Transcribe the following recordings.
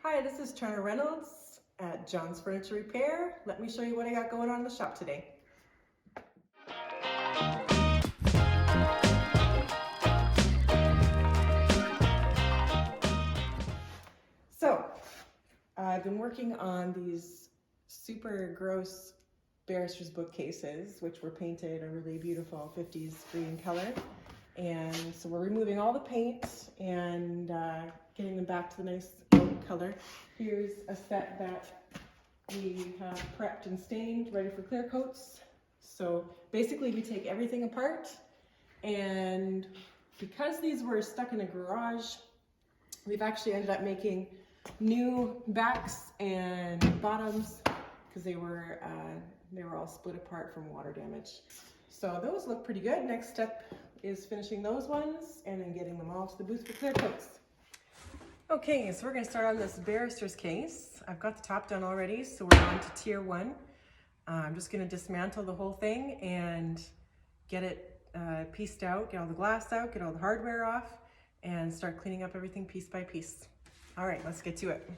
Hi, this is Trena Reynolds at John's Furniture Repair. Let me show you what I got going on in the shop today. So, I've been working on these super gross Barristers Bookcases, which were painted a really beautiful 50s green color. And so we're removing all the paint and getting them back to the nice gold color. Here's a set that we have prepped and stained, ready for clear coats. So basically we take everything apart, and because these were stuck in a garage, we've actually ended up making new backs and bottoms because they were all split apart from water damage. So those look pretty good. Next step is finishing those ones and then getting them all to the booth for clear coats. Okay, so we're going to start on this Barrister's case. I've got the top done already, so we're on to tier 1. I'm just going to dismantle the whole thing and get it pieced out, get all the glass out, get all the hardware off, and start cleaning up everything piece by piece. All right, let's get to it.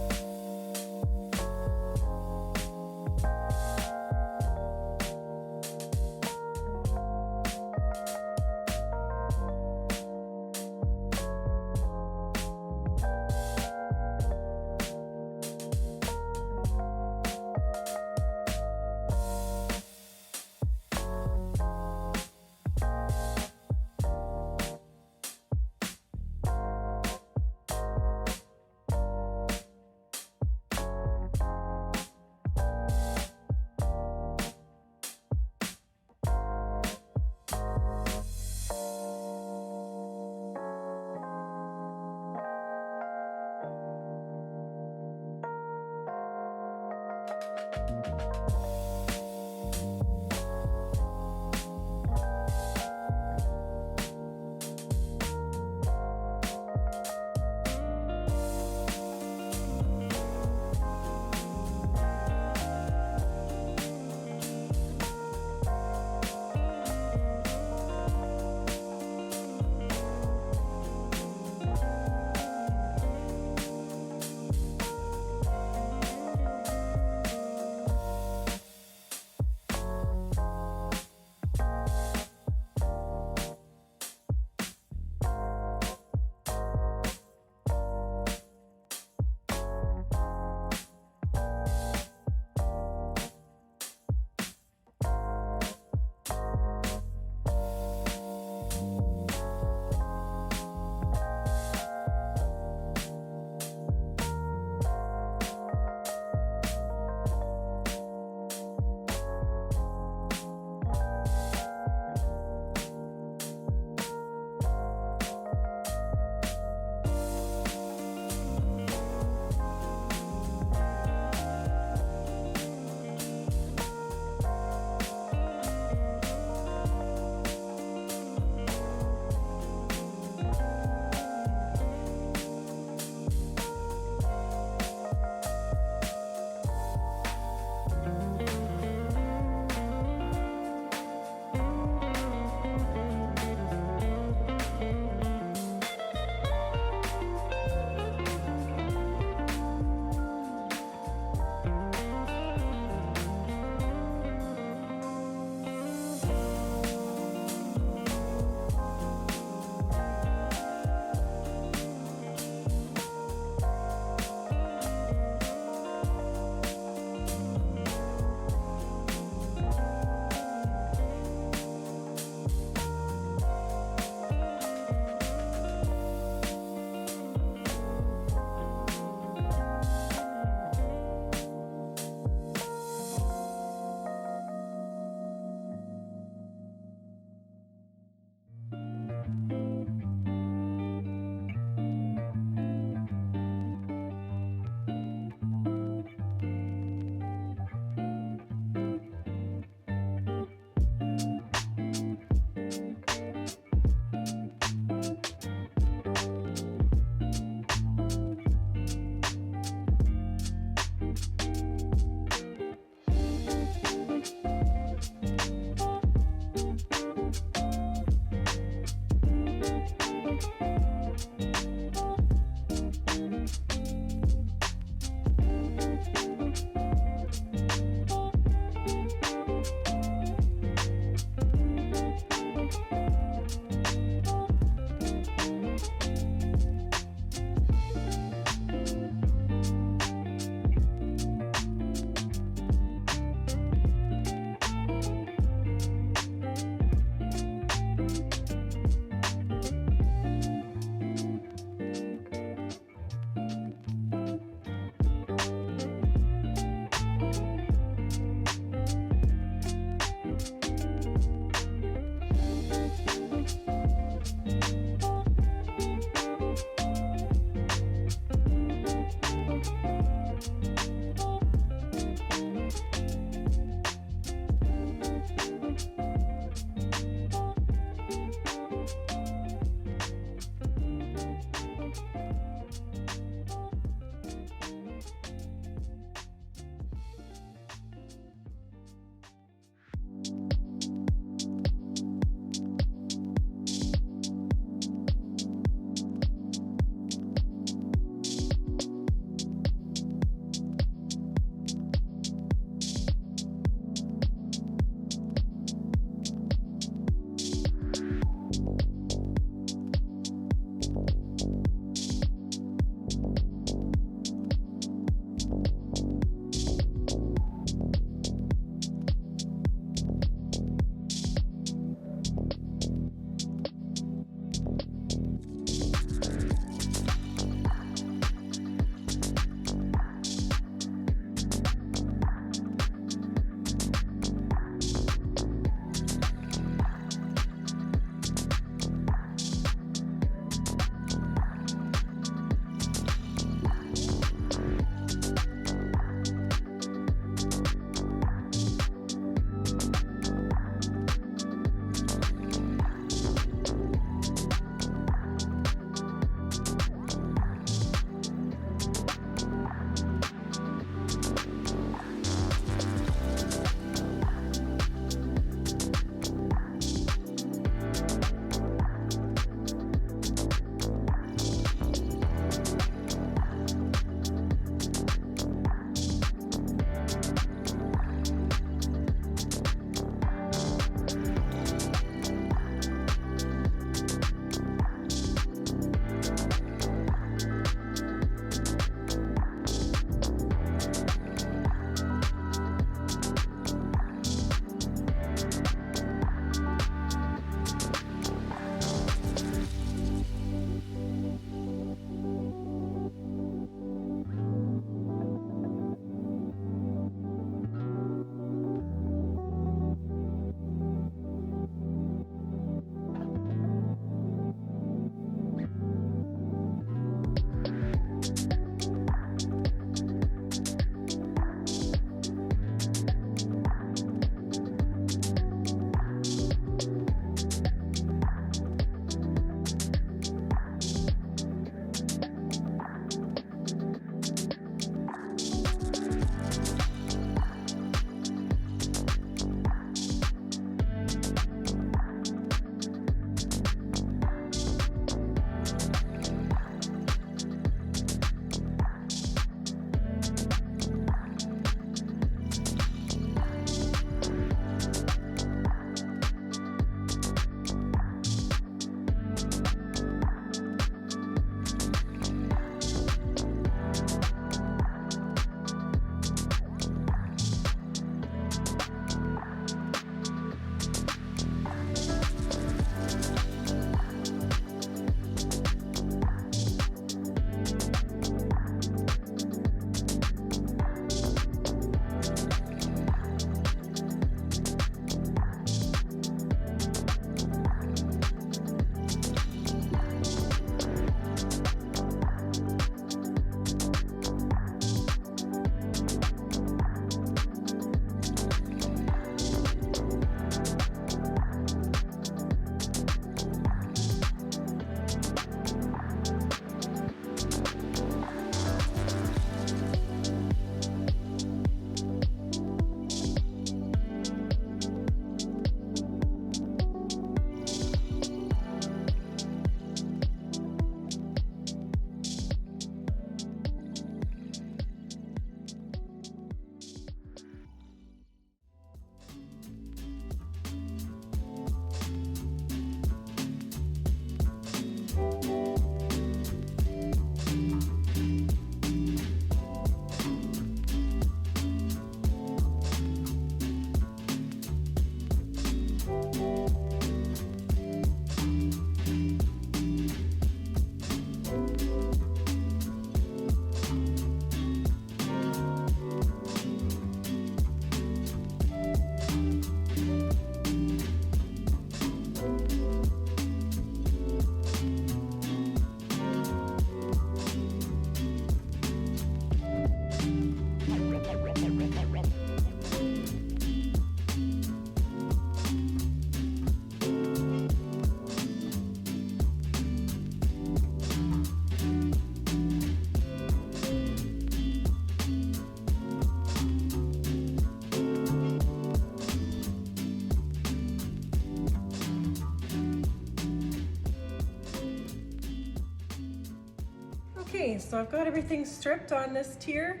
Okay, so I've got everything stripped on this tier.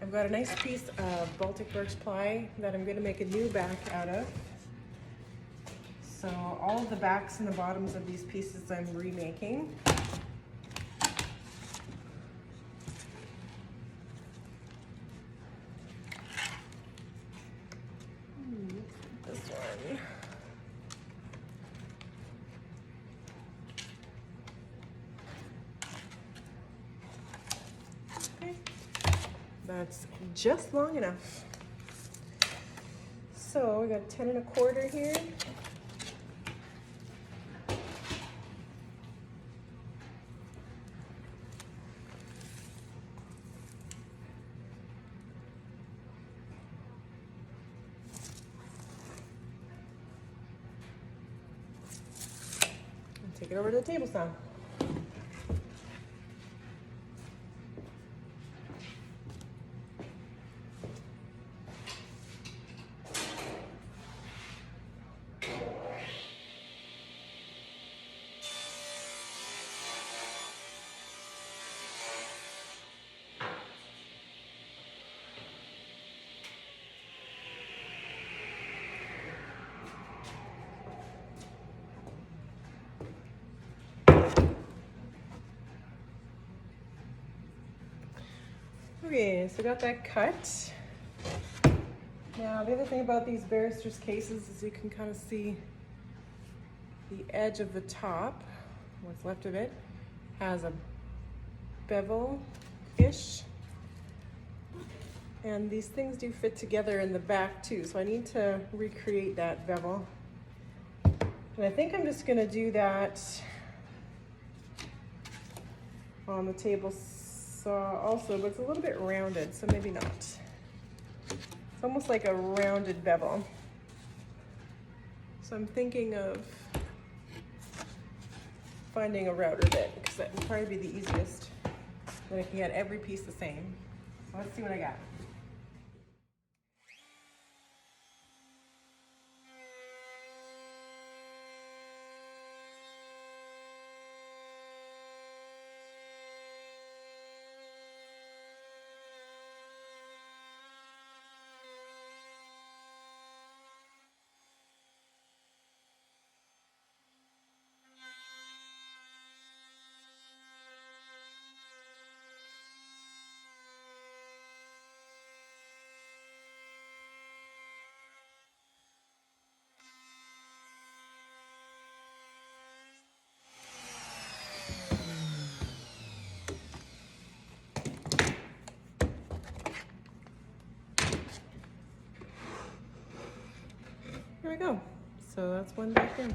I've got a nice piece of Baltic birch ply that I'm going to make a new back out of. So all of the backs and the bottoms of these pieces I'm remaking. This one. Okay, that's just long enough. So we got 10 1/4 here. Take it over to the table saw. Okay, so I got that cut. Now the other thing about these Barristers cases is you can kind of see the edge of the top, what's left of it, has a bevel-ish. And these things do fit together in the back too, so I need to recreate that bevel. And I think I'm just gonna do that on the table saw also, but it's a little bit rounded, so maybe not. It's almost like a rounded bevel. So I'm thinking of finding a router bit, because that would probably be the easiest. Then I can get every piece the same. So let's see what I got. Here we go. So that's one back in.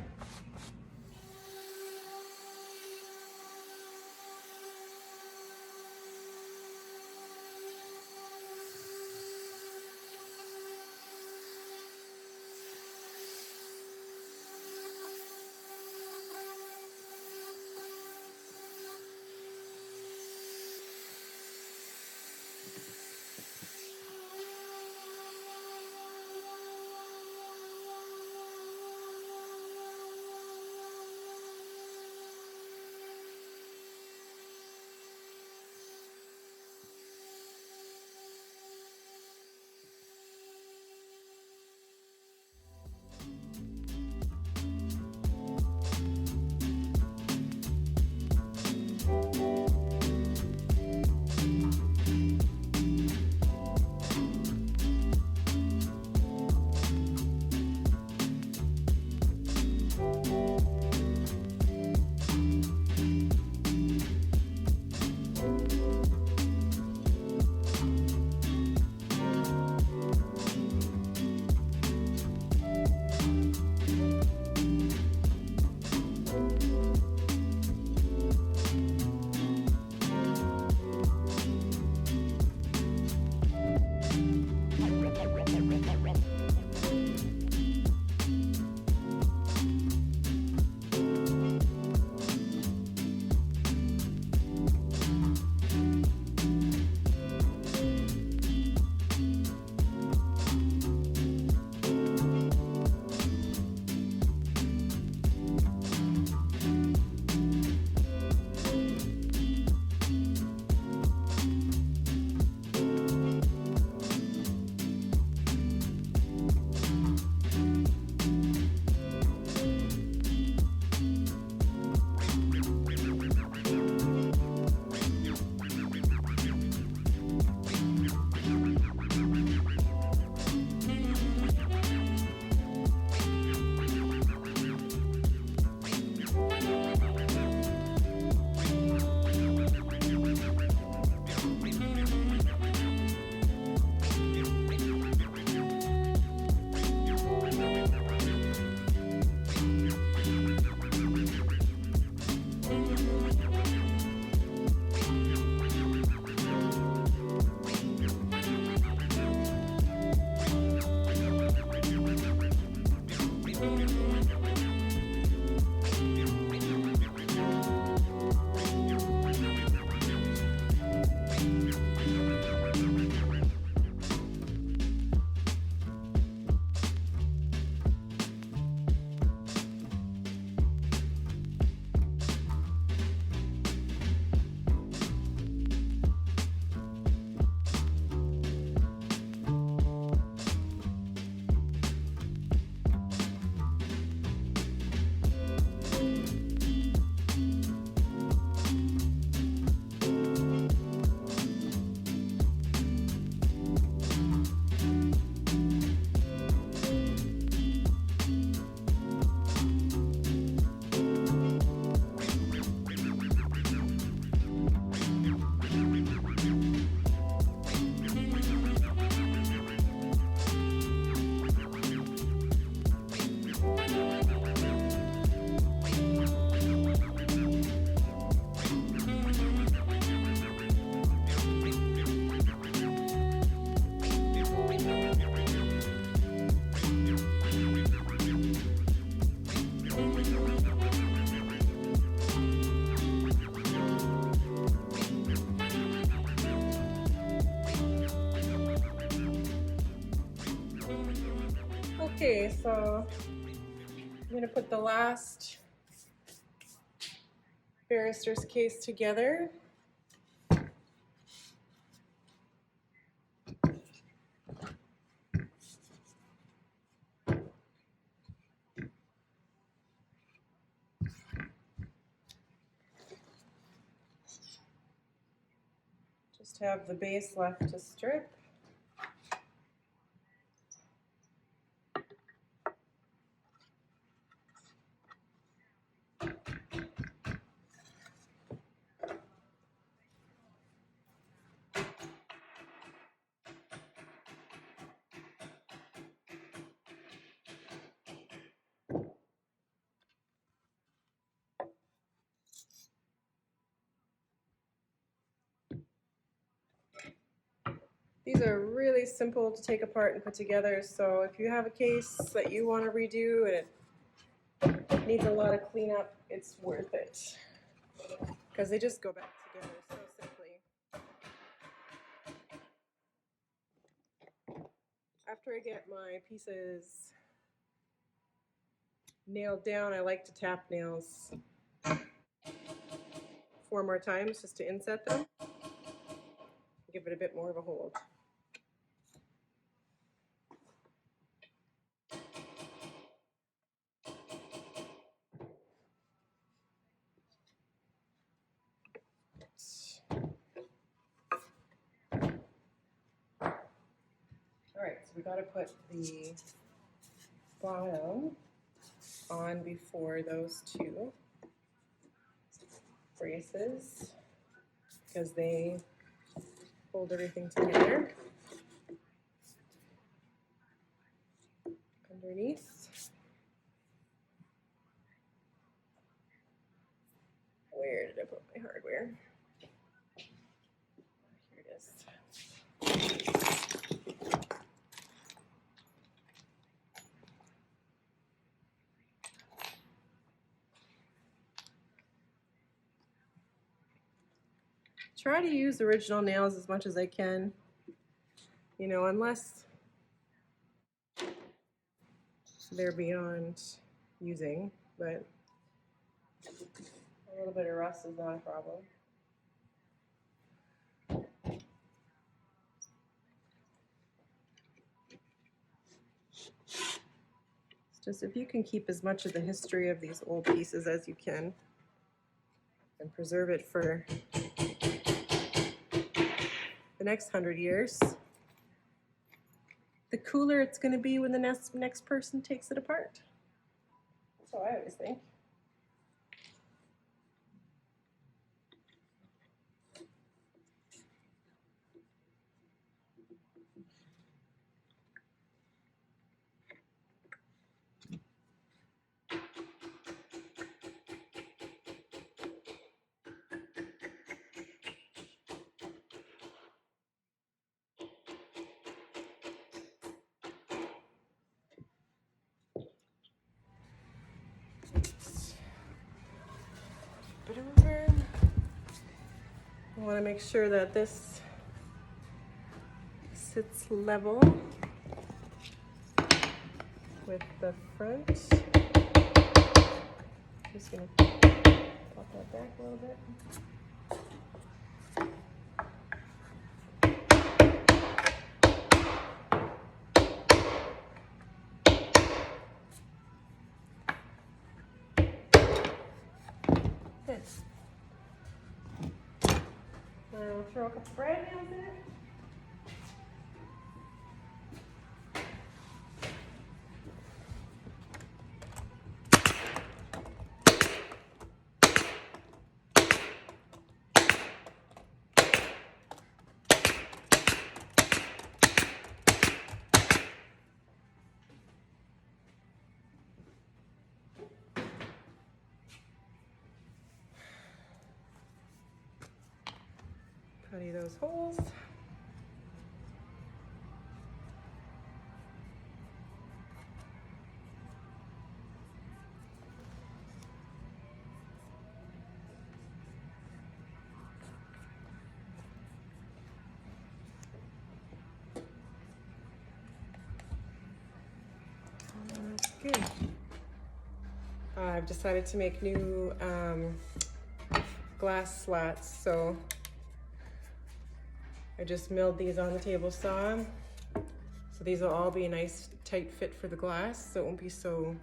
Okay, so I'm going to put the last Barristers case together. Just have the base left to strip. These are really simple to take apart and put together, so if you have a case that you want to redo and it needs a lot of cleanup, it's worth it, because they just go back together so simply. After I get my pieces nailed down, I like to tap nails 4 more times just to inset them, give it a bit more of a hold. Alright, so we got to put the bottom on before those two braces, because they hold everything together underneath. Where did I put my hardware? Here it is. Try to use original nails as much as I can, you know, unless they're beyond using, but a little bit of rust is not a problem. It's just if you can keep as much of the history of these old pieces as you can and preserve it for the next 100 years, the cooler it's going to be when the next person takes it apart. That's what I always think. Put it over. I want to make sure that this sits level with the front. Just going to pop that back a little bit. Good. Now throw a couple brad nails in it. Putty those holes. Good. I've decided to make new glass slats, so I just milled these on the table saw. So these will all be a nice tight fit for the glass, so it won't be so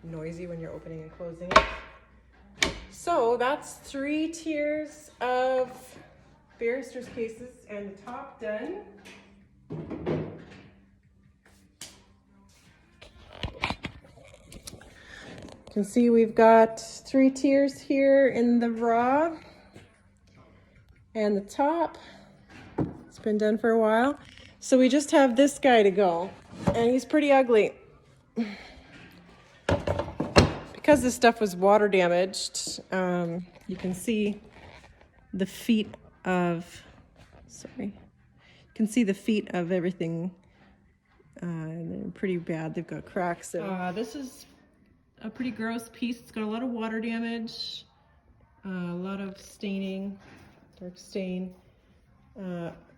noisy when you're opening and closing it. So that's 3 tiers of Barristers cases and the top done. You can see we've got 3 tiers here in the raw and the top. It's been done for a while. So we just have this guy to go, and he's pretty ugly. Because this stuff was water damaged, you can see the feet of, you can see the feet of everything, and they're pretty bad. They've got cracks. This is a pretty gross piece. It's got a lot of water damage, a lot of staining, dark stain.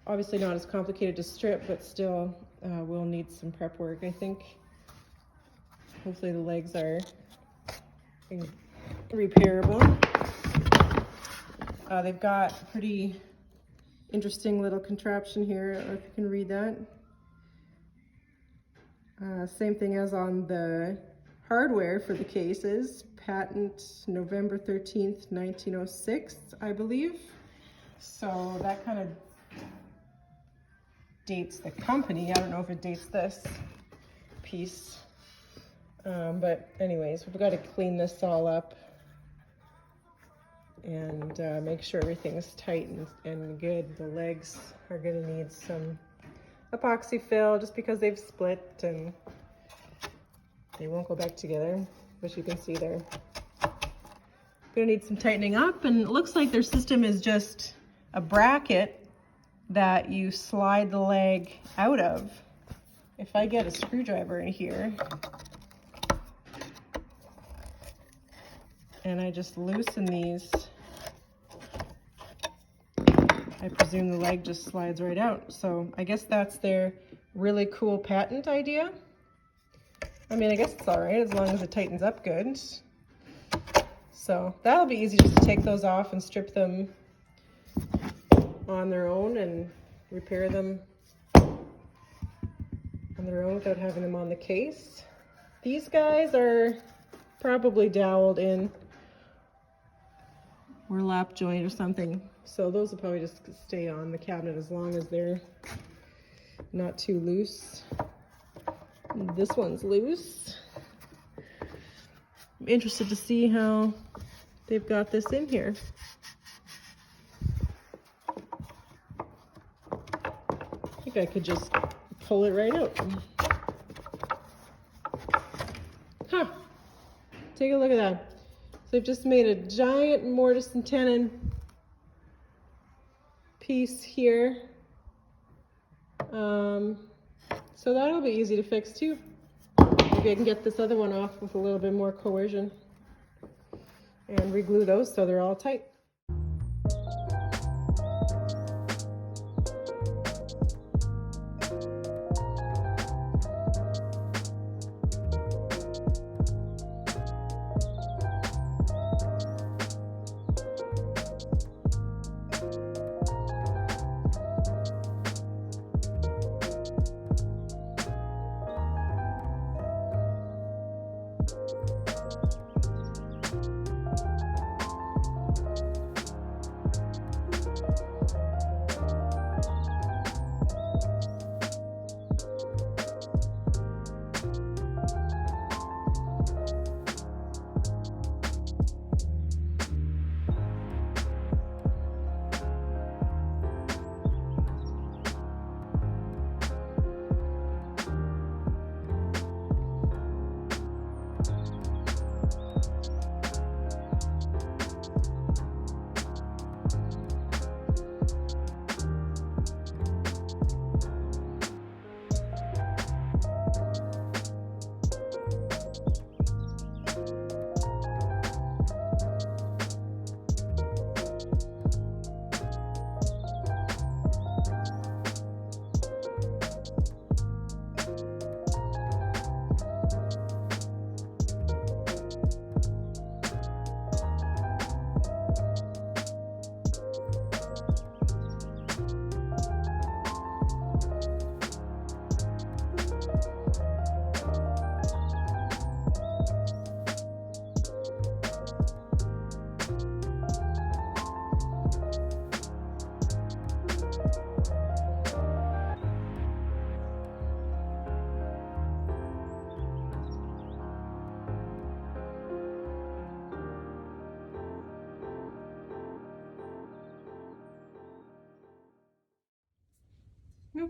Obviously not as complicated to strip, but still will need some prep work, I think. Hopefully the legs are repairable. They've got a pretty interesting little contraption here, I don't know if you can read that. Same thing as on the hardware for the cases. Patent November 13th, 1906, I believe. So that kind of dates the company. I don't know if it dates this piece. But anyways, we've got to clean this all up and make sure everything's tight and good. The legs are going to need some epoxy fill just because they've split and they won't go back together, which you can see there. Gonna need some tightening up, and it looks like their system is just a bracket that you slide the leg out of. If I get a screwdriver in here and I just loosen these, I presume the leg just slides right out. So I guess that's their really cool patent idea. I mean, I guess it's all right as long as it tightens up good. So that'll be easy just to take those off and strip them on their own and repair them on their own without having them on the case. These guys are probably doweled in or lap joint or something. So those will probably just stay on the cabinet as long as they're not too loose. This one's loose. I'm interested to see how they've got this in here. I think I could just pull it right out. Huh. Take a look at that. So I've just made a giant mortise and tenon piece here. So that'll be easy to fix too. Maybe I can get this other one off with a little bit more coercion and reglue those so they're all tight.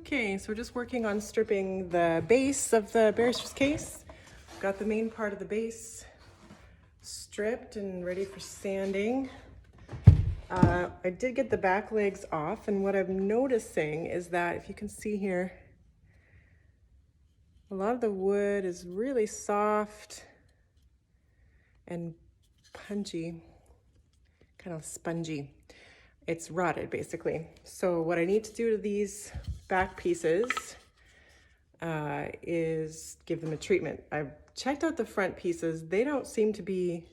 Okay, so we're just working on stripping the base of the Barristers case. Got the main part of the base stripped and ready for sanding. I did get the back legs off, and what I'm noticing is that, if you can see here, a lot of the wood is really soft and punchy, kind of spongy. It's rotted basically. So what I need to do to these back pieces is give them a treatment. I've checked out the front pieces. They don't seem to be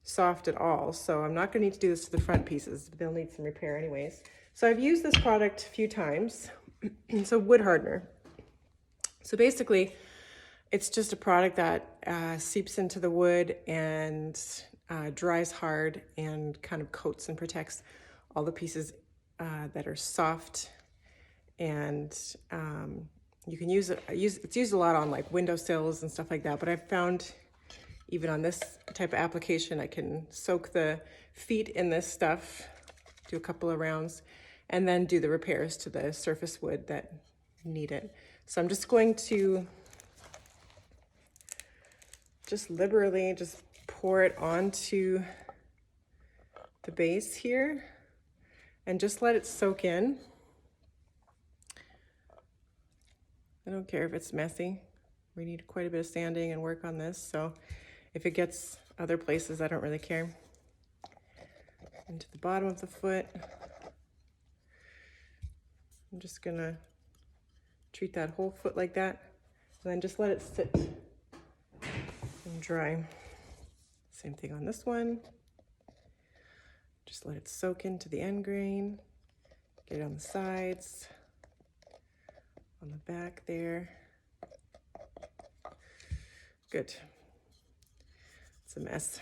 soft at all. So I'm not gonna need to do this to the front pieces. They'll need some repair anyways. So I've used this product a few times. So wood hardener. So basically it's just a product that seeps into the wood and dries hard and kind of coats and protects all the pieces that are soft. And you can use it, it's used a lot on like windowsills and stuff like that, but I've found even on this type of application, I can soak the feet in this stuff, do a couple of rounds, and then do the repairs to the surface wood that need it. So I'm just going to just liberally just pour it onto the base here and just let it soak in. I don't care if it's messy. We need quite a bit of sanding and work on this, so if it gets other places, I don't really care. Into the bottom of the foot. I'm just gonna treat that whole foot like that, and then just let it sit and dry. Same thing on this one. Just let it soak into the end grain. Get it on the sides, on the back there. Good. It's a mess.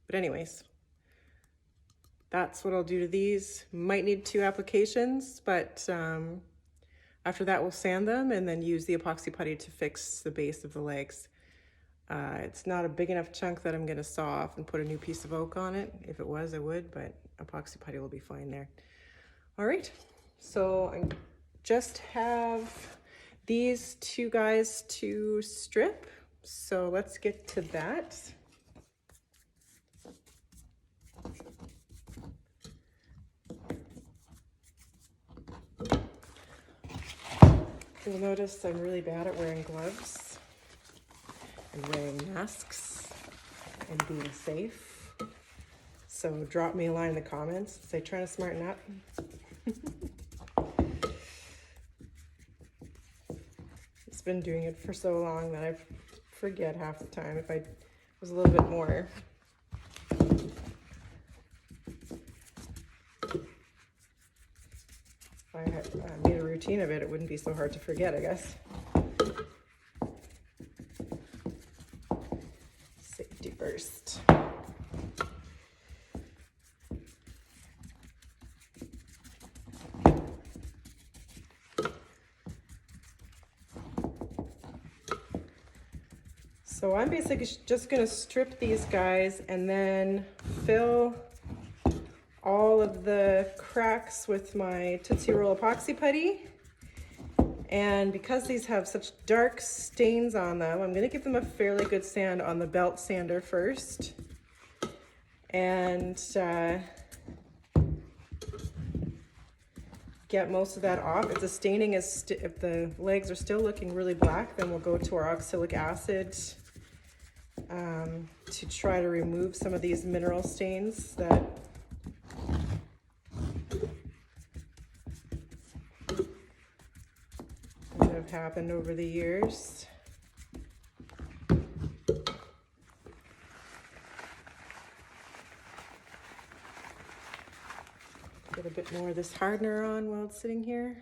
But anyways, that's what I'll do to these. Might need 2 applications, but after that we'll sand them and then use the epoxy putty to fix the base of the legs. It's not a big enough chunk that I'm gonna saw off and put a new piece of oak on it. If it was, I would, but epoxy putty will be fine there. All right, so I just have these 2 guys to strip. So let's get to that. You'll notice I'm really bad at wearing gloves and wearing masks and being safe. So drop me a line in the comments. Say, trying to smarten up. It's been doing it for so long that I forget half the time. If I was a little bit more if I had made a routine of it, it wouldn't be so hard to forget, I guess. Safety first. So I'm basically just gonna strip these guys and then fill all of the cracks with my Tootsie Roll epoxy putty. And because these have such dark stains on them, I'm gonna give them a fairly good sand on the belt sander first. And get most of that off. If the staining is, if the legs are still looking really black, then we'll go to our oxalic acid to try to remove some of these mineral stains that have happened over the years. Get a bit more of this hardener on while it's sitting here.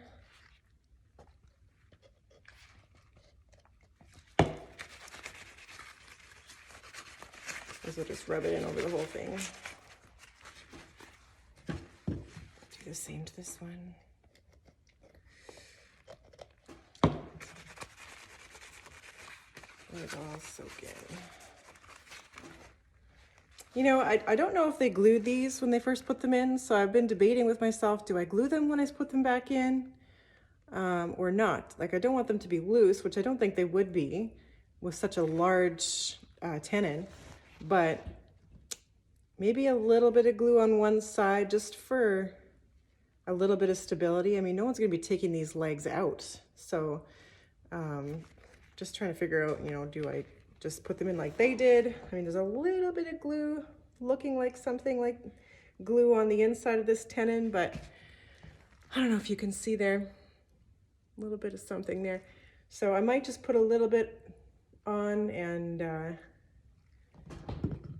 This will just rub it in over the whole thing. Do the same to this one. Let it all soak in. You know, I don't know if they glued these when they first put them in, so I've been debating with myself, do I glue them when I put them back in? or not. Like, I don't want them to be loose, which I don't think they would be with such a large tenon, but maybe a little bit of glue on one side just for a little bit of stability. I mean, no one's gonna be taking these legs out. So just trying to figure out, you know, do I just put them in like they did? I mean, there's a little bit of glue looking like something like glue on the inside of this tenon, but I don't know if you can see there, a little bit of something there. So I might just put a little bit on, and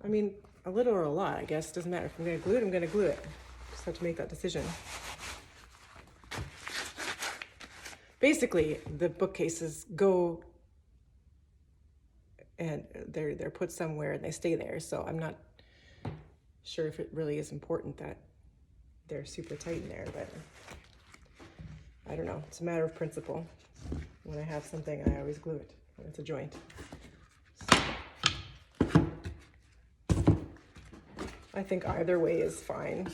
I mean, a little or a lot, I guess, doesn't matter. If I'm gonna glue it, I'm gonna glue it. Just have to make that decision. Basically, the bookcases go and they're put somewhere and they stay there. So I'm not sure if it really is important that they're super tight in there, but I don't know. It's a matter of principle. When I have something, I always glue it when it's a joint. So I think either way is fine.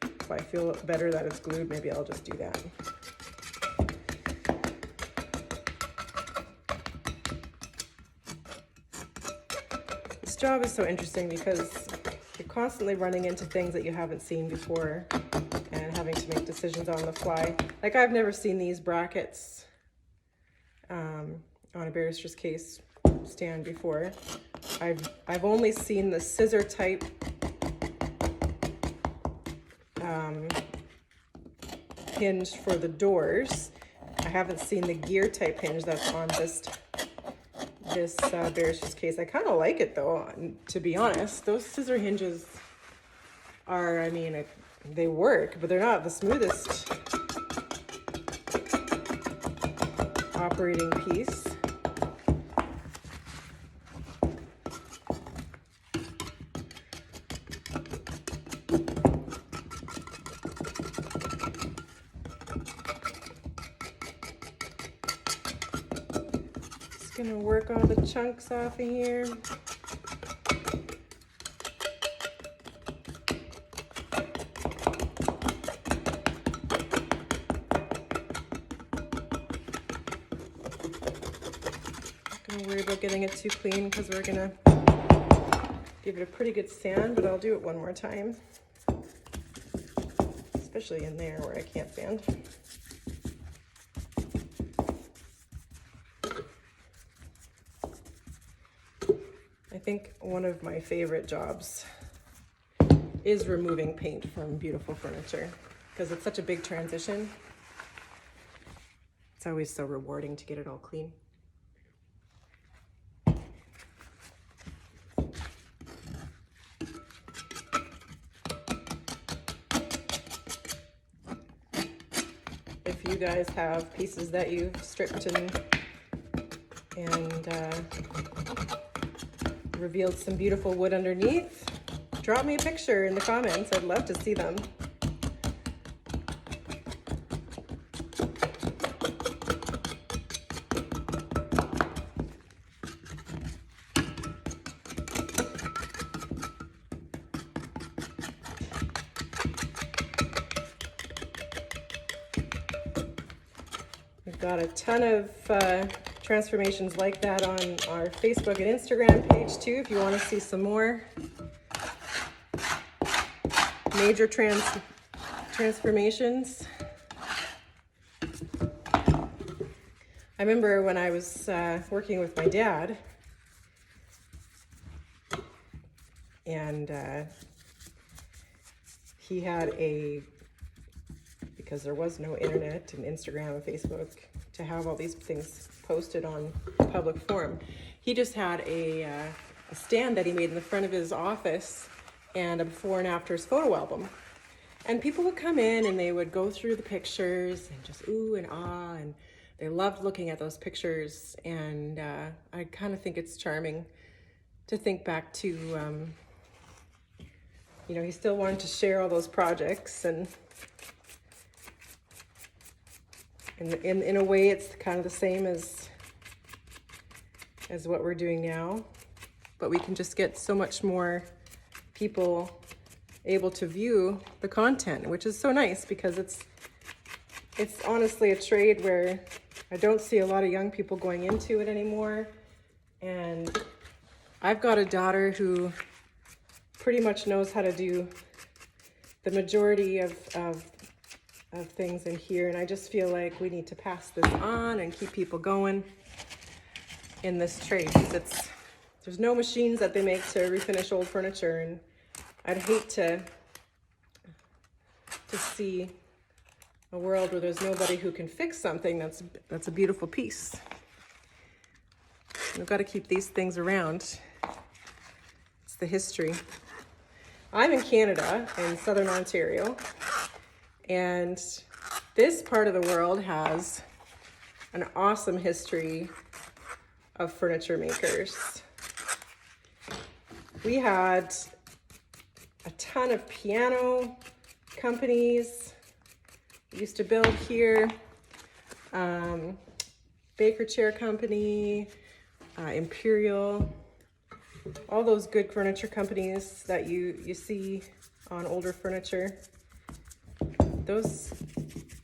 If I feel better that it's glued, maybe I'll just do that. This job is so interesting because you're constantly running into things that you haven't seen before and having to make decisions on the fly. Like, I've never seen these brackets on a barrister's case stand before. I've only seen the scissor type hinge for the doors. I haven't seen the gear type hinge that's on this barrister's case. I kind of like it though, to be honest. Those scissor hinges are, I mean, they work, but they're not the smoothest operating piece. Gonna work all the chunks off of here. Don't worry about getting it too clean because we're gonna give it a pretty good sand, but I'll do it one more time, especially in there where I can't sand. I think one of my favorite jobs is removing paint from beautiful furniture because it's such a big transition. It's always so rewarding to get it all clean. If you guys have pieces that you've stripped and revealed some beautiful wood underneath, drop me a picture in the comments. I'd love to see them. We've got a ton of transformations like that on our Facebook and Instagram page too, if you want to see some more major transformations. I remember when I was working with my dad, and he had because there was no internet and Instagram and Facebook to have all these things posted on public forum, he just had a stand that he made in the front of his office and a before and afters photo album. And people would come in and they would go through the pictures and just ooh and ah, and they loved looking at those pictures. And I kind of think it's charming to think back to, you know, he still wanted to share all those projects, and in a way it's kind of the same as what we're doing now, but we can just get so much more people able to view the content, which is so nice because it's honestly a trade where I don't see a lot of young people going into it anymore. And I've got a daughter who pretty much knows how to do the majority of things in here. And I just feel like we need to pass this on and keep people going in this trade. There's no machines that they make to refinish old furniture. And I'd hate to see a world where there's nobody who can fix something that's a beautiful piece. We've got to keep these things around. It's the history. I'm in Canada, in southern Ontario, and this part of the world has an awesome history of furniture makers. We had a ton of piano companies used to build here. Baker Chair Company, Imperial, all those good furniture companies that you see on older furniture. Those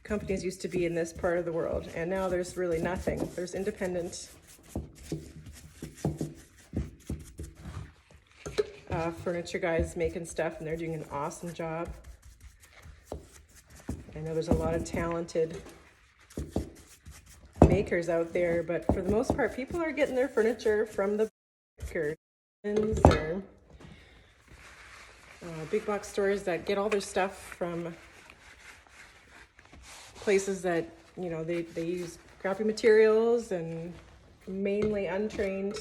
companies used to be in this part of the world, and now there's really nothing. There's independent furniture guys making stuff, and they're doing an awesome job. I know there's a lot of talented makers out there, but for the most part, people are getting their furniture from the curtains or big box stores that get all their stuff from places that, you know, they use crappy materials and mainly untrained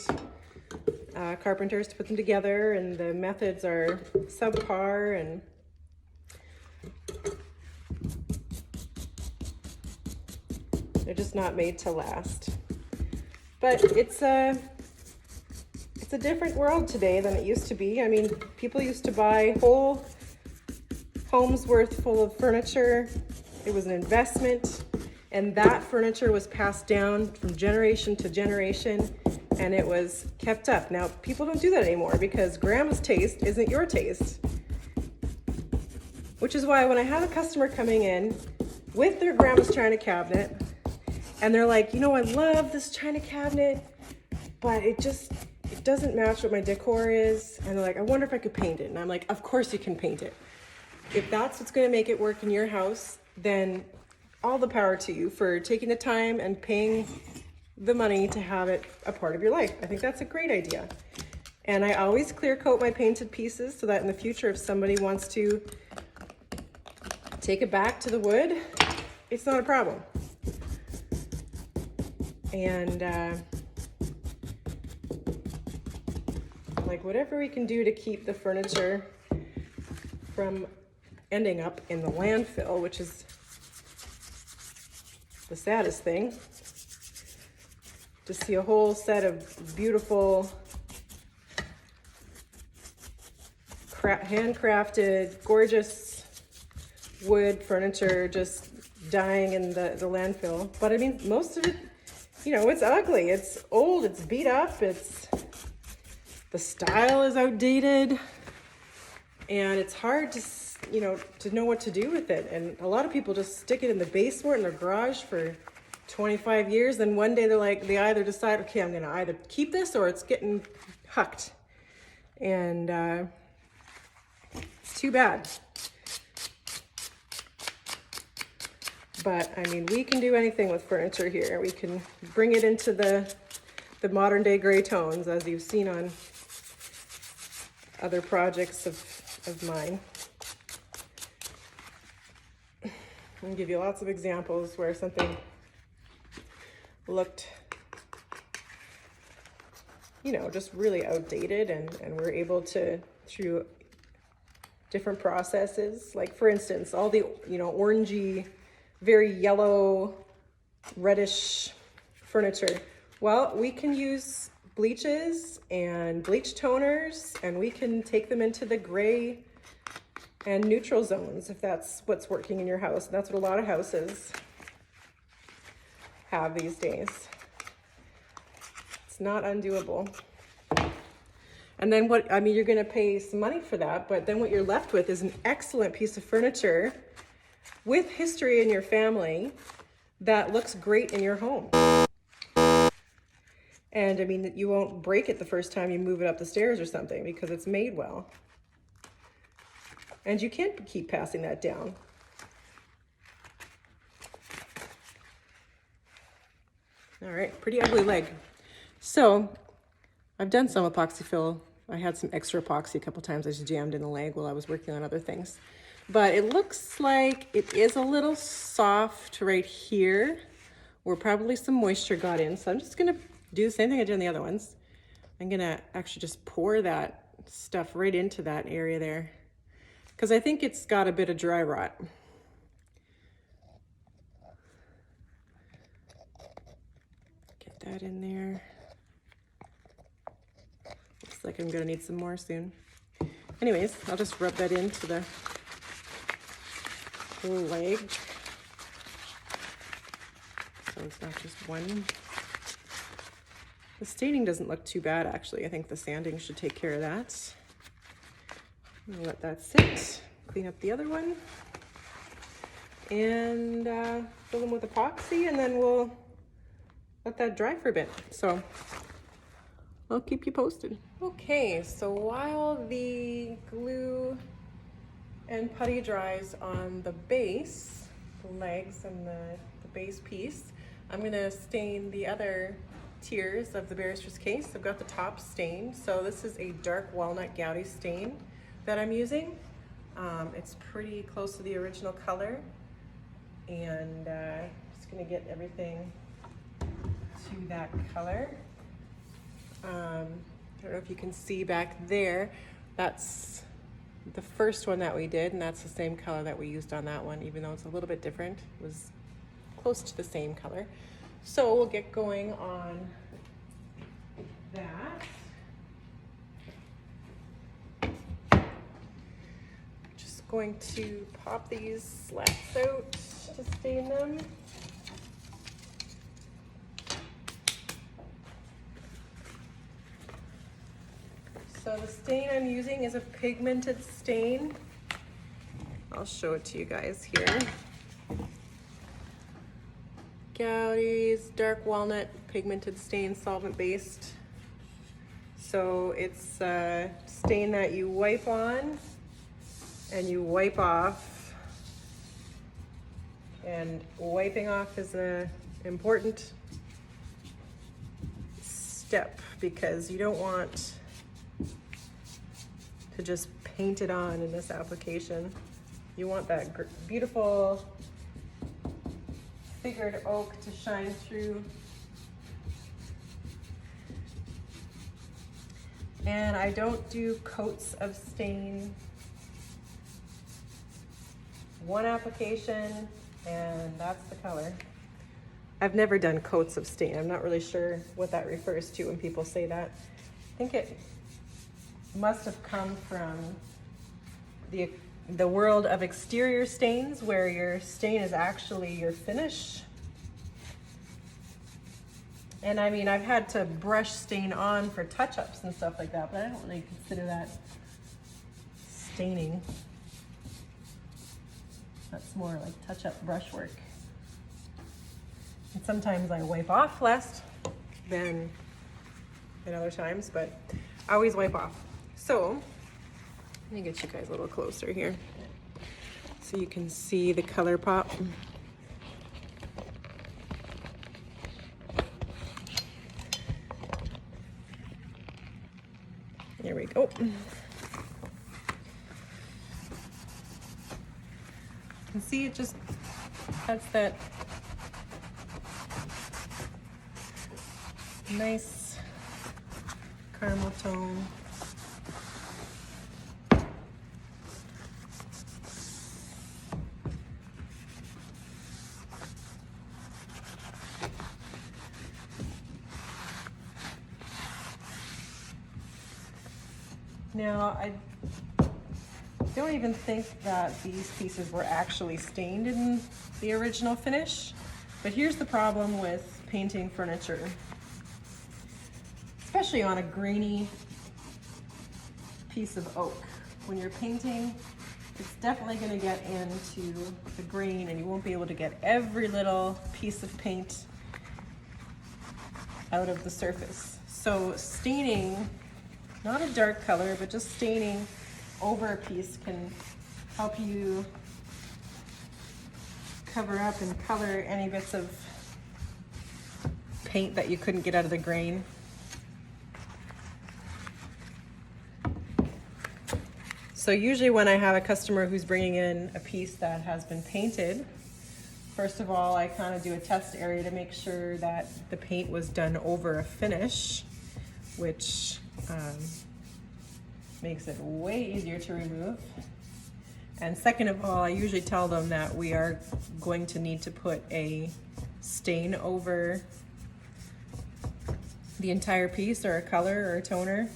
carpenters to put them together, and the methods are subpar, and they're just not made to last. But it's a different world today than it used to be. I mean, people used to buy whole homes worth full of furniture. It was an investment, and that furniture was passed down from generation to generation, and it was kept up. Now, people don't do that anymore because grandma's taste isn't your taste. Which is why when I have a customer coming in with their grandma's china cabinet, and they're like, you know, I love this china cabinet, but it doesn't match what my decor is. And they're like, I wonder if I could paint it. And I'm like, of course you can paint it. If that's what's gonna make it work in your house, then all the power to you for taking the time and paying the money to have it a part of your life. I think that's a great idea. And I always clear coat my painted pieces so that in the future, if somebody wants to take it back to the wood, it's not a problem. And like whatever we can do to keep the furniture from ending up in the landfill, which is the saddest thing, to see a whole set of beautiful handcrafted, gorgeous wood furniture just dying in the landfill. But I mean, most of it, you know, it's ugly, it's old, it's beat up, the style is outdated, and it's hard to, you know, to know what to do with it. And a lot of people just stick it in the basement in their garage for 25 years. Then one day they either decide, okay, I'm gonna either keep this or it's getting hucked. And it's too bad. But I mean, we can do anything with furniture here. We can bring it into the modern day gray tones, as you've seen on other projects of mine. I'll give you lots of examples where something looked, you know, just really outdated, and we're able to, through different processes, like for instance, all the, you know, orangey, very yellow, reddish furniture. Well, we can use bleaches and bleach toners, and we can take them into the gray and neutral zones if that's what's working in your house. That's what a lot of houses have these days. It's not undoable. And then what, I mean, you're gonna pay some money for that, but then what you're left with is an excellent piece of furniture with history in your family that looks great in your home. And I mean, you won't break it the first time you move it up the stairs or something because it's made well. And you can't keep passing that down. All right, pretty ugly leg. So I've done some epoxy fill. I had some extra epoxy a couple times I just jammed in the leg while I was working on other things. But it looks like it is a little soft right here where probably some moisture got in. So I'm just gonna do the same thing I did on the other ones. I'm gonna actually just pour that stuff right into that area there because I think it's got a bit of dry rot. Get that in there. Looks like I'm gonna need some more soon. Anyways, I'll just rub that into the whole leg. So it's not just one. The staining doesn't look too bad, actually. I think the sanding should take care of that. I'll let that sit. Clean up the other one. And fill them with epoxy, and then we'll let that dry for a bit. So I'll keep you posted. Okay, so while the glue and putty dries on the base, the legs and the base piece, I'm gonna stain the other tiers of the Barristers case. I've got the top stained. So this is a dark walnut gouty stain that I'm using. It's pretty close to the original color. And just gonna get everything to that color. I don't know if you can see back there, that's the first one that we did, and that's the same color that we used on that one, even though it's a little bit different. It was close to the same color. So we'll get going on that. Just going to pop these slats out to stain them. So the stain I'm using is a pigmented stain. I'll show it to you guys here. Gouty's dark walnut pigmented stain, solvent based. So it's a stain that you wipe on and you wipe off. And wiping off is an important step because you don't want to just paint it on in this application. You want that beautiful figured oak to shine through. And I don't do coats of stain. One application and that's the color. I've never done coats of stain. I'm not really sure what that refers to when people say that. I think it must have come from the world of exterior stains where your stain is actually your finish. And I mean, I've had to brush stain on for touch-ups and stuff like that, but I don't really consider that staining. That's more like touch-up brush work. And sometimes I wipe off less than other times, but I always wipe off. So, let me get you guys a little closer here so you can see the color pop. There we go. You can see it just has that nice caramel tone. Now, I don't even think that these pieces were actually stained in the original finish, but here's the problem with painting furniture, especially on a grainy piece of oak. When you're painting it's definitely going to get into the grain, and you won't be able to get every little piece of paint out of the surface. So staining, not a dark color, but just staining over a piece can help you cover up and color any bits of paint that you couldn't get out of the grain. So usually when I have a customer who's bringing in a piece that has been painted, first of all, I kind of do a test area to make sure that the paint was done over a finish, which makes it way easier to remove. And second of all, I usually tell them that we are going to need to put a stain over the entire piece, or a color or a toner,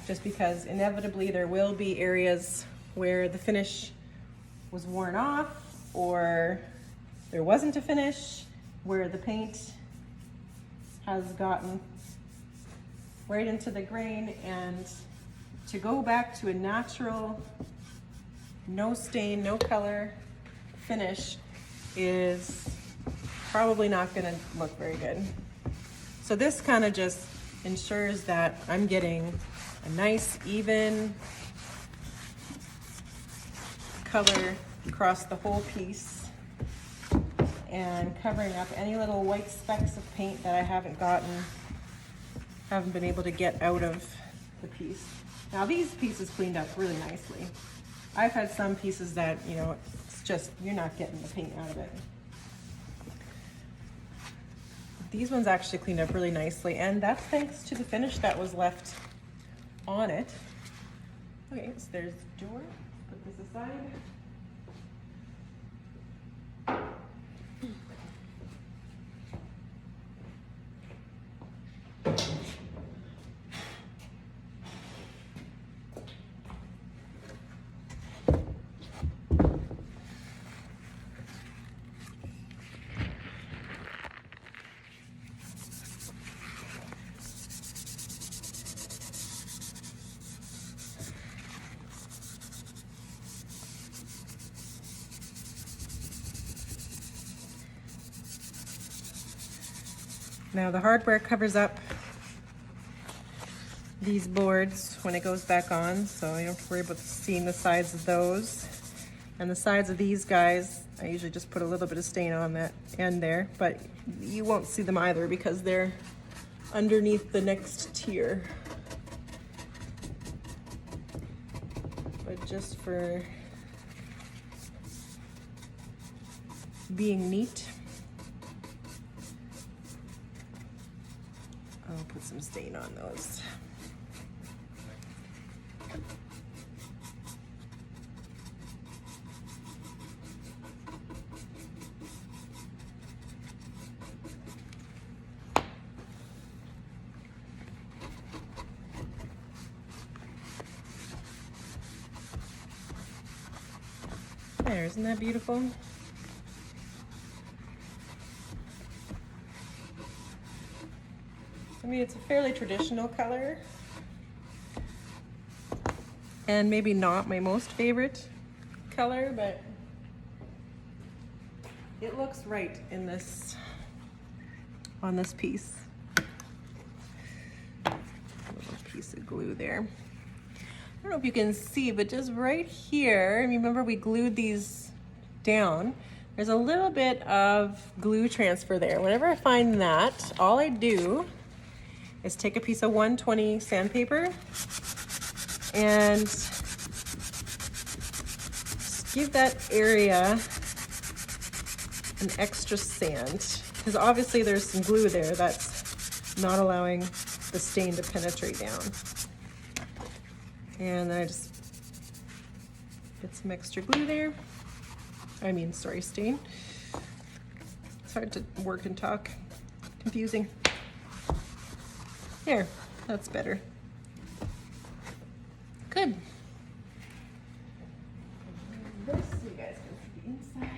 just because inevitably there will be areas where the finish was worn off, or there wasn't a finish, where the paint has gotten right into the grain, and to go back to a natural, no stain, no color finish is probably not gonna look very good. So this kind of just ensures that I'm getting a nice, even color across the whole piece and covering up any little white specks of paint that I haven't been able to get out of the piece. Now these pieces cleaned up really nicely. I've had some pieces that, you know, it's just, you're not getting the paint out of it. These ones actually cleaned up really nicely, and that's thanks to the finish that was left on it. Okay, so there's the door. Put this aside. Now the hardware covers up these boards when it goes back on, so you don't have to worry about seeing the sides of those. And the sides of these guys, I usually just put a little bit of stain on that end there, but you won't see them either because they're underneath the next tier. But just for being neat, I'll put some stain on those. There, isn't that beautiful? I mean, it's a fairly traditional color, and maybe not my most favorite color, but it looks right in this, on this piece. A little piece of glue there. I don't know if you can see, but just right here, remember we glued these down, there's a little bit of glue transfer there. Whenever I find that, all I do is take a piece of 120 sandpaper and just give that area an extra sand, because obviously there's some glue there that's not allowing the stain to penetrate down. And then I just get some extra glue there. Stain. It's hard to work and talk. Confusing. There, that's better. Good. This, you guys can see the inside.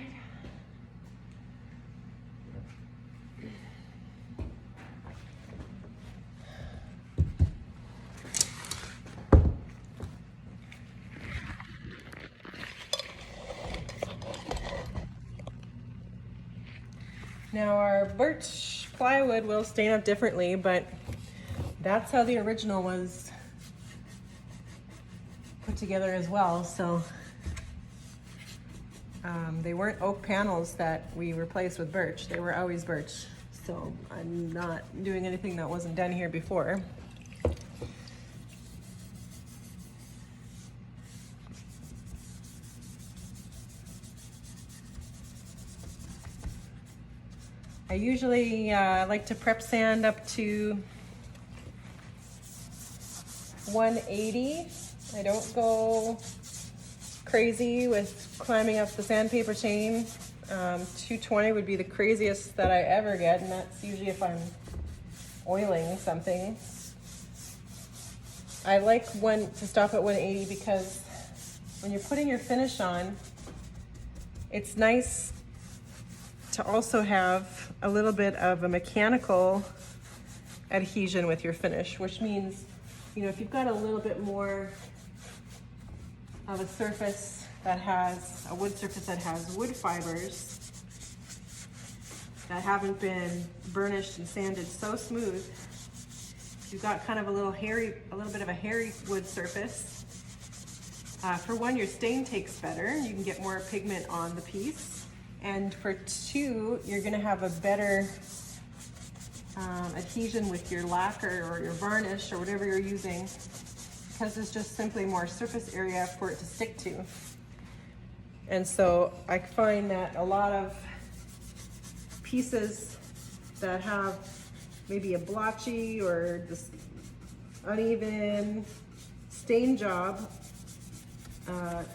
Now our birch plywood will stain up differently, but that's how the original was put together as well. So they weren't oak panels that we replaced with birch. They were always birch. So I'm not doing anything that wasn't done here before. I usually like to prep sand up to 180. I don't go crazy with climbing up the sandpaper chain. 220 would be the craziest that I ever get, and that's usually if I'm oiling something. I like to stop at 180 because when you're putting your finish on, it's nice to also have a little bit of a mechanical adhesion with your finish, which means, you know, if you've got a little bit more of a surface that has, a wood surface that has wood fibers that haven't been burnished and sanded so smooth, you've got kind of a little bit of a hairy wood surface. For one, your stain takes better. You can get more pigment on the piece. And for two, you're gonna have a better adhesion with your lacquer or your varnish or whatever you're using, because there's just simply more surface area for it to stick to. And so I find that a lot of pieces that have maybe a blotchy or this uneven stain job,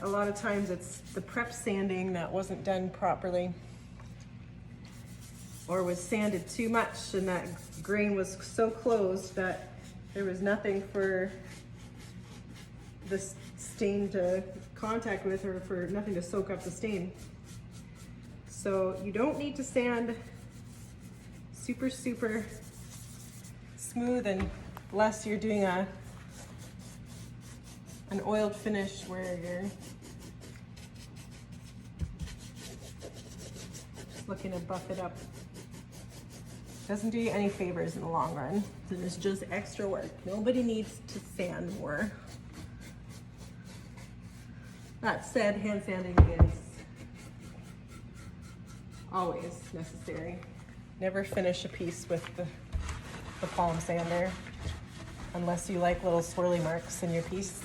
a lot of times it's the prep sanding that wasn't done properly or was sanded too much, and that grain was so closed that there was nothing for the stain to contact with, or for nothing to soak up the stain. So you don't need to sand super smooth unless you're doing an oiled finish where you're just looking to buff it up. Doesn't do you any favors in the long run. It's just extra work. Nobody needs to sand more. That said, hand sanding is always necessary. Never finish a piece with the palm sander unless you like little swirly marks in your piece.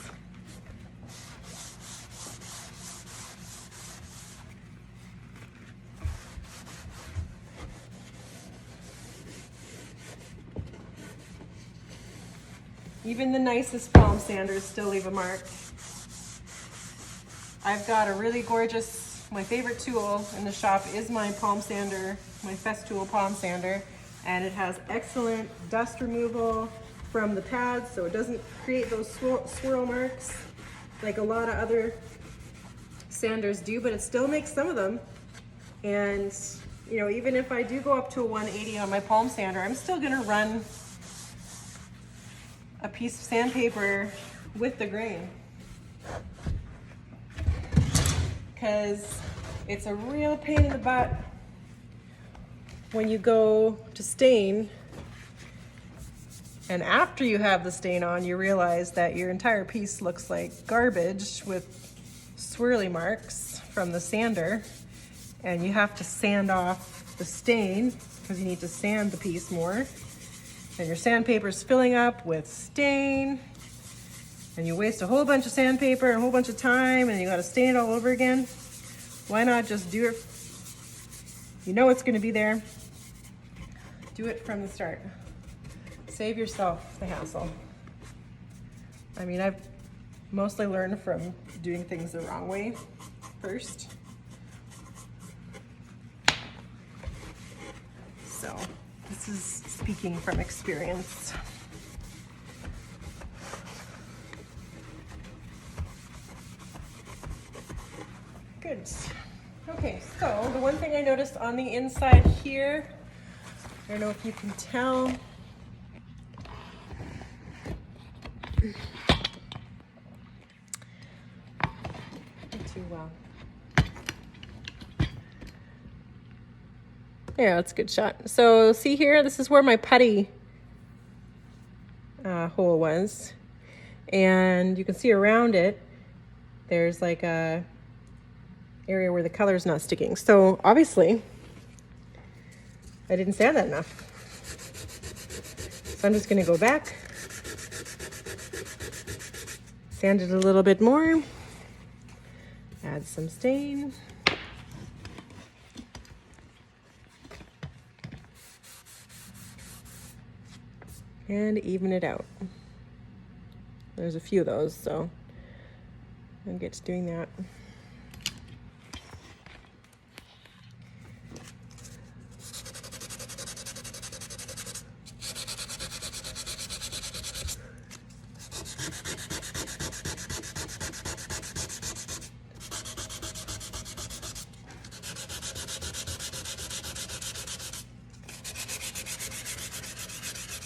Even the nicest palm sanders still leave a mark. I've got a really gorgeous, my favorite tool in the shop is my palm sander, my Festool palm sander, and it has excellent dust removal from the pads, so it doesn't create those swirl marks like a lot of other sanders do, but it still makes some of them. And you know, even if I do go up to a 180 on my palm sander, I'm still gonna run a piece of sandpaper with the grain, because it's a real pain in the butt when you go to stain, and after you have the stain on, you realize that your entire piece looks like garbage with swirly marks from the sander, and you have to sand off the stain because you need to sand the piece more. And your sandpaper's filling up with stain, and you waste a whole bunch of sandpaper and a whole bunch of time, and you gotta stain it all over again. Why not just do it? You know it's gonna be there. Do it from the start. Save yourself the hassle. I mean, I've mostly learned from doing things the wrong way first. So this is speaking from experience. Good. Okay, so the one thing I noticed on the inside here, I don't know if you can tell, not too well. Yeah, that's a good shot. So see here, this is where my putty hole was. And you can see around it, there's like a area where the color's not sticking. So obviously, I didn't sand that enough. So I'm just gonna go back, sand it a little bit more, add some stain. And even it out. There's a few of those, so I'll get to doing that.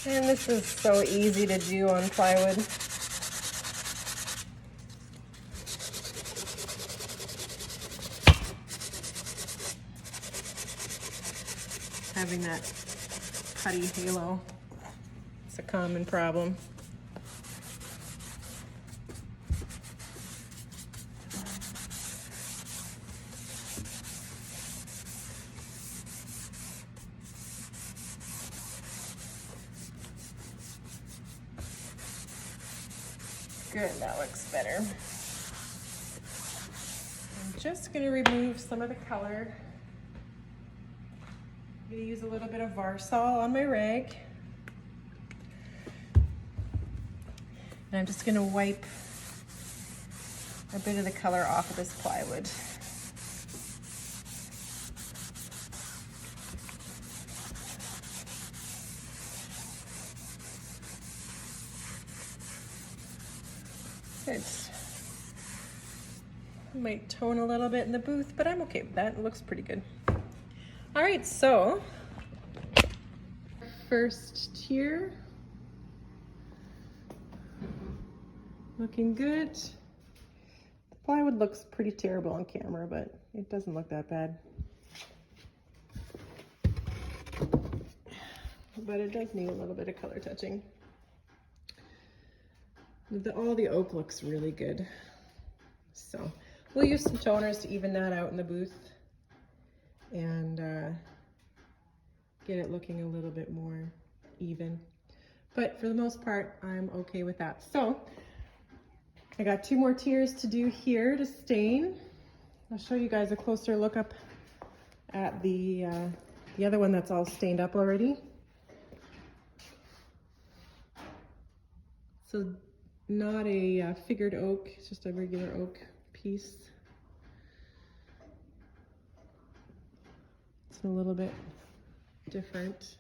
And this is so easy to do on plywood. Having that putty halo, it's a common problem. Good, that looks better. I'm just gonna remove some of the color. I'm gonna use a little bit of Varsol on my rag. And I'm just gonna wipe a bit of the color off of this plywood. Good. Might tone a little bit in the booth, but I'm okay with that. It looks pretty good. All right, so first tier, looking good. The plywood looks pretty terrible on camera, but it doesn't look that bad. But it does need a little bit of color touching. All the oak looks really good. So we'll use some toners to even that out in the booth and get it looking a little bit more even. But for the most part, I'm okay with that. So I got 2 more tiers to do here to stain. I'll show you guys a closer look up at the other one that's all stained up already. So not a figured oak, it's just a regular oak piece. It's a little bit different.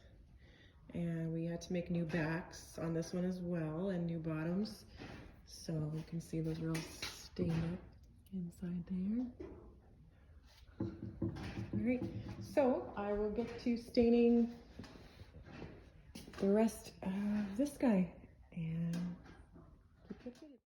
And we had to make new backs on this one as well, and new bottoms. So you can see those are all stained up inside there. All right, so I will get to staining the rest of this guy. And keep it updated.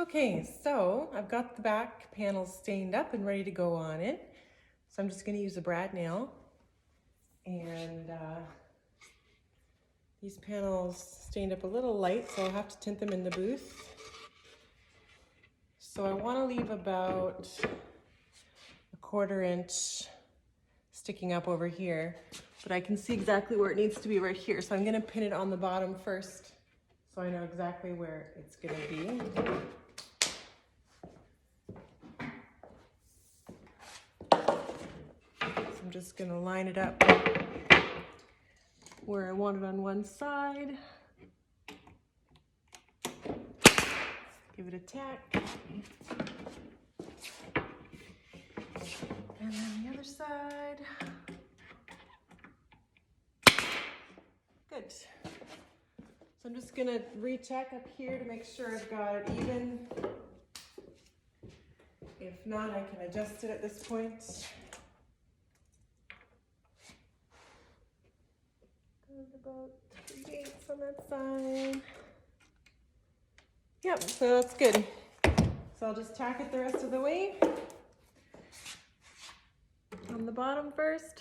Okay, so I've got the back panels stained up and ready to go on it. So I'm just going to use a brad nail. And these panels stained up a little light, so I'll have to tint them in the booth. So I want to leave about a 1/4 inch sticking up over here, but I can see exactly where it needs to be right here. So I'm going to pin it on the bottom first so I know exactly where it's going to be. So I'm just going to line it up where I want it on one side. Give it a tack. And then the other side. Good. So I'm just gonna recheck up here to make sure I've got it even. If not, I can adjust it at this point. About 3/8 on that side. Yep, so that's good. So I'll just tack it the rest of the way. On the bottom first.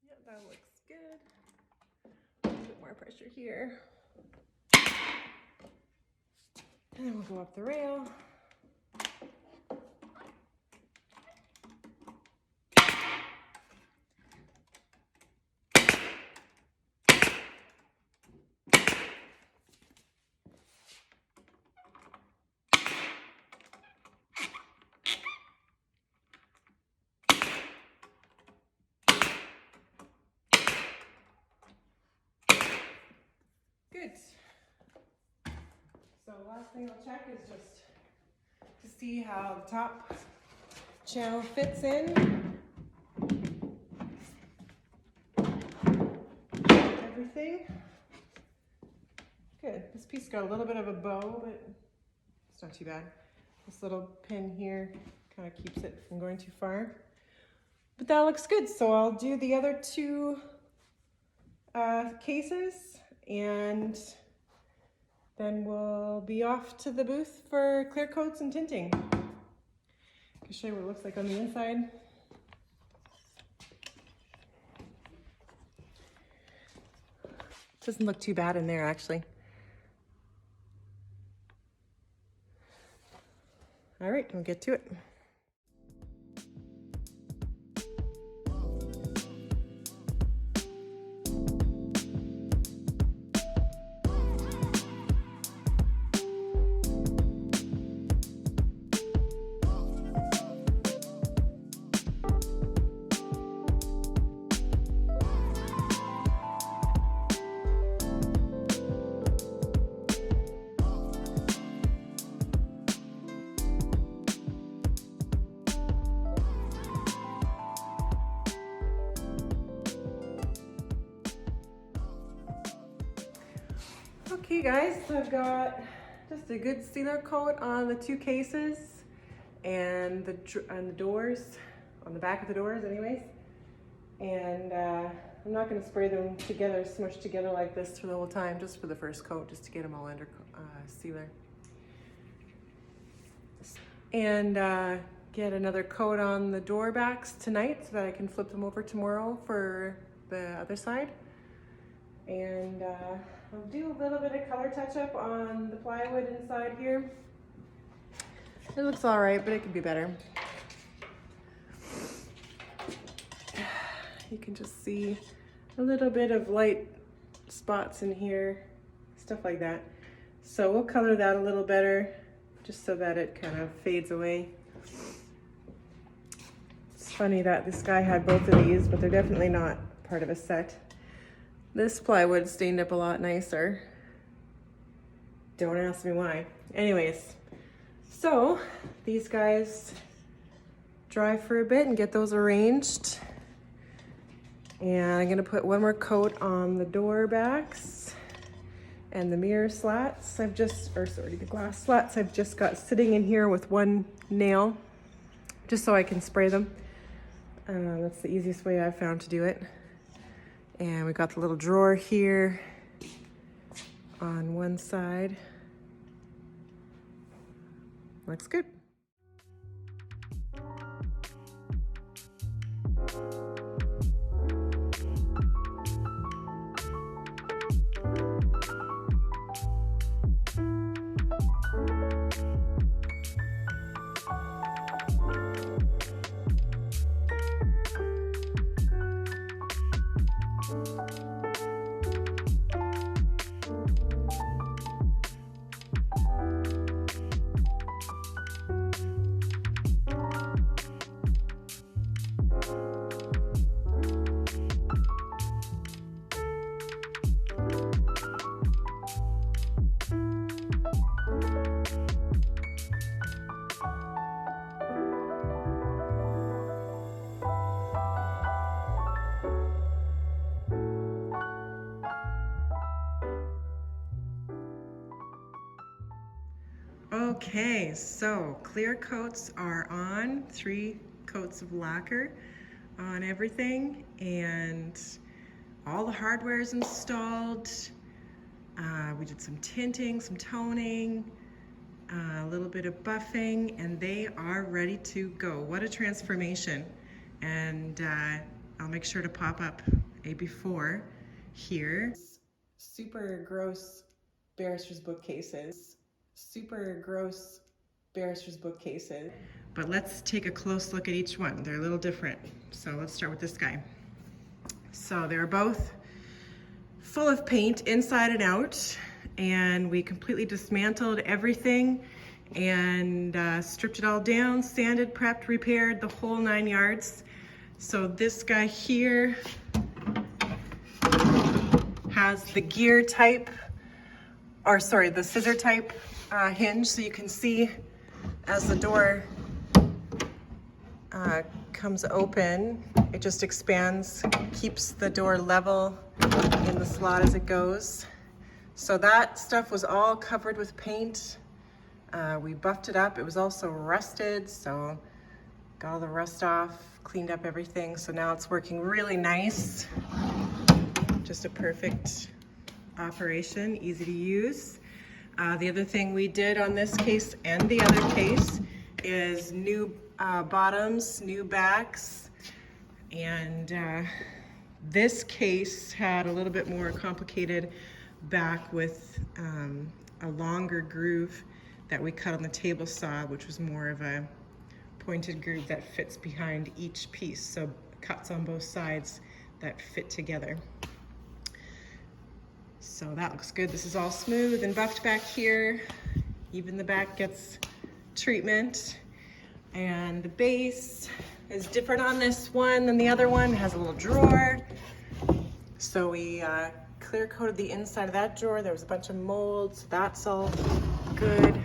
Yep, that looks good. A little bit more pressure here. And then we'll go up the rail. Good. So last thing I'll check is just to see how the top channel fits in. Everything. Good. This piece got a little bit of a bow, but it's not too bad. This little pin here kind of keeps it from going too far. But that looks good. So I'll do the other 2 cases, and then we'll be off to the booth for clear coats and tinting. I can show you what it looks like on the inside. Doesn't look too bad in there, actually. All right, we'll get to it. Okay guys, so I've got just a good sealer coat on the 2 cases and the doors, on the back of the doors anyways. And I'm not going to spray them together, smushed together like this for the whole time, just for the first coat, just to get them all under sealer. And get another coat on the door backs tonight so that I can flip them over tomorrow for the other side. And I'll do a little bit of color touch up on the plywood inside here. It looks all right, but it could be better. You can just see a little bit of light spots in here, stuff like that. So we'll color that a little better, just so that it kind of fades away. It's funny that this guy had both of these, but they're definitely not part of a set. This plywood stained up a lot nicer. Don't ask me why. Anyways, so these guys dry for a bit and get those arranged. And I'm gonna put one more coat on the door backs. And the mirror slats, the glass slats I've just got sitting in here with one nail, just so I can spray them. That's the easiest way I've found to do it. And we got the little drawer here on one side. Looks good. Okay, so clear coats are on, 3 coats of lacquer on everything, and all the hardware is installed. We did some tinting, some toning, a little bit of buffing, and they are ready to go. What a transformation. And I'll make sure to pop up a before here. Super gross Barristers bookcases. Super gross Barristers bookcases. But let's take a close look at each one. They're a little different. So let's start with this guy. So they're both full of paint inside and out, and we completely dismantled everything and stripped it all down, sanded, prepped, repaired, the whole 9 yards. So this guy here has the gear type, or sorry, the scissor type hinge, so you can see as the door comes open, it just expands, keeps the door level in the slot as it goes. So that stuff was all covered with paint. We buffed it up. It was also rusted, so got all the rust off, cleaned up everything. So now it's working really nice. Just a perfect operation, easy to use. The other thing we did on this case and the other case is new bottoms, new backs, and this case had a little bit more complicated back with a longer groove that we cut on the table saw, which was more of a pointed groove that fits behind each piece, so cuts on both sides that fit together. So that looks good. This is all smooth and buffed back here. Even the back gets treatment. And the base is different on this one than the other one. It has a little drawer. So we clear coated the inside of that drawer. There was a bunch of molds. That's all good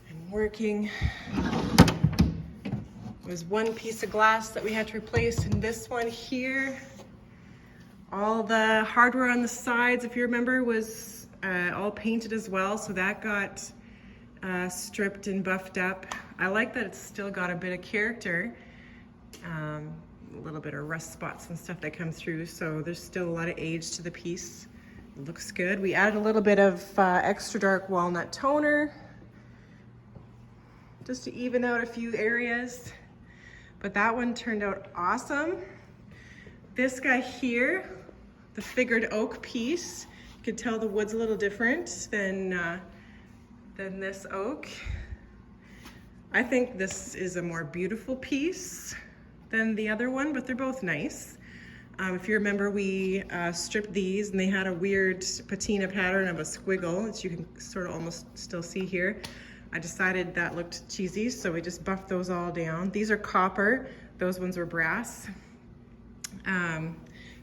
and working. There was one piece of glass that we had to replace, and this one here, all the hardware on the sides, if you remember, was all painted as well, so that got stripped and buffed up. I like that it's still got a bit of character, a little bit of rust spots and stuff that come through, so there's still a lot of age to the piece. It looks good. We added a little bit of extra dark walnut toner just to even out a few areas, but that one turned out awesome. This guy here, the figured oak piece, you can tell the wood's a little different than this oak. I think this is a more beautiful piece than the other one, but they're both nice. If you remember, we stripped these and they had a weird patina pattern of a squiggle, which you can sort of almost still see here. I decided that looked cheesy, so we just buffed those all down. These are copper, those ones were brass.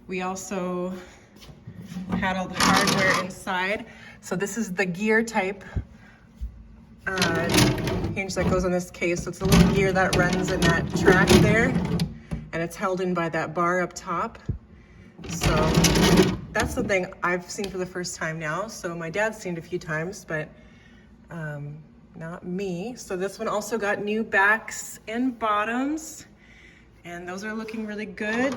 We also had all the hardware inside. So this is the gear type hinge that goes on this case. So it's a little gear that runs in that track there, and it's held in by that bar up top. So that's the thing I've seen for the first time now. So my dad's seen it a few times, but not me. So this one also got new backs and bottoms, and those are looking really good.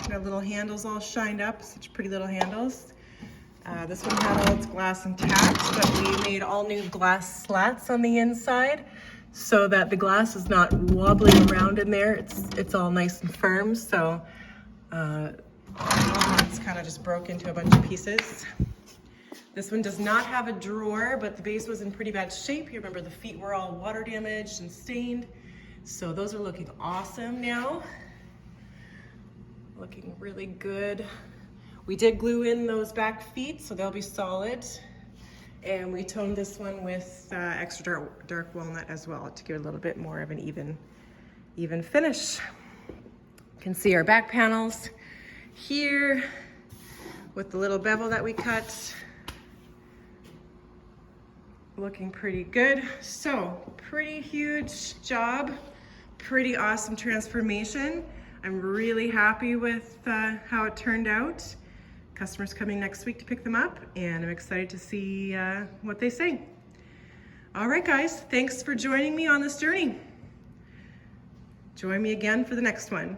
Got little handles all shined up, such pretty little handles. This one had all its glass intact, but we made all new glass slats on the inside so that the glass is not wobbling around in there. It's all nice and firm. So it's kind of just broke into a bunch of pieces. This one does not have a drawer, but the base was in pretty bad shape. You remember the feet were all water damaged and stained. So those are looking awesome now. Looking really good. We did glue in those back feet, so they'll be solid. And we toned this one with extra dark walnut as well to give it a little bit more of an even finish. You can see our back panels here with the little bevel that we cut. Looking pretty good. So pretty huge job, pretty awesome transformation. I'm really happy with how it turned out. Customers coming next week to pick them up, and I'm excited to see what they say. All right, guys, thanks for joining me on this journey. Join me again for the next one.